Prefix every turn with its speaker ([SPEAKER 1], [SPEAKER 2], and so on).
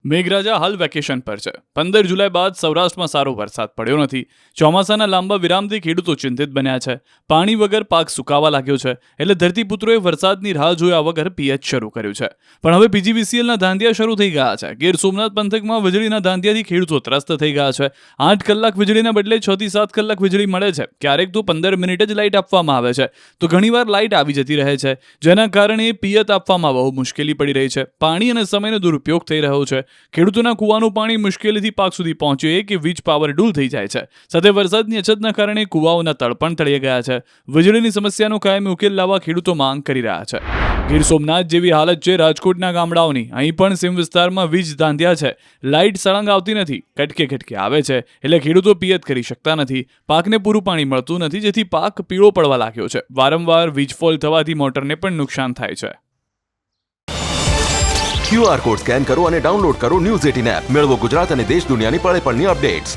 [SPEAKER 1] મેઘરાજા હાલ વેકેશન પર છે. 15 જુલાઈ બાદ સૌરાષ્ટ્રમાં સારો વરસાદ પડ્યો નથી. ચોમાસાના લાંબા વિરામથી ખેડૂતો ચિંતિત બન્યા છે. પાણી વગર પાક સુકાવા લાગ્યો છે, એટલે ધરતીપુત્રોએ વરસાદની રાહ જોયા વગર પિયત શરૂ કર્યું છે. પણ હવે પીજીવીસીએલના ધાંધિયા શરૂ થઈ ગયા છે. ગીર સોમનાથ પંથકમાં વીજળીના ધાંધિયાથી ખેડૂતો ત્રસ્ત થઈ ગયા છે. 8 કલાક વીજળીના બદલે 6 થી 7 કલાક વીજળી મળે છે. ક્યારેક તો 15 મિનિટ જ લાઇટ આપવામાં આવે છે, તો ઘણીવાર લાઇટ આવી જતી રહે છે, જેના કારણે પિયત આપવામાં બહુ મુશ્કેલી પડી રહી છે. પાણી અને સમયનો દુરુપયોગ થઈ રહ્યો છે. ખેડૂતોના કૂવાનું પાણી મુશ્કેલીથી પાક સુધી પહોંચે કે વીજ પાવર ડૂલ થઈ જાય છે. સાથે વરસાદની અછતના કારણે કૂવાઓના તળ પણ તળિયે ગયા છે. વીજળીની સમસ્યાનો કાયમી ઉકેલ લાવવા ખેડૂતો માંગ કરી રહ્યા છે. ગીર સોમનાથ જેવી હાલત છે રાજકોટના ગામડાઓની. અહીં પણ સીમ વિસ્તારમાં વીજ ધાંધિયા છે. લાઇટ સળંગ આવતી નથી, કટકે કટકે આવે છે, એટલે ખેડૂતો પિયત કરી શકતા નથી. પાકને પૂરું પાણી મળતું નથી, જેથી પાક પીળો પડવા લાગ્યો છે. વારંવાર વીજ ફોલ થવાથી મોટરને પણ નુકસાન થાય છે.
[SPEAKER 2] QR કોડ સ્કેન કરો અને ડાઉનલોડ કરો ન્યૂઝ 18 એપ. મેળવો ગુજરાત અને દેશ દુનિયાની પળે પળની અપડેટ્સ.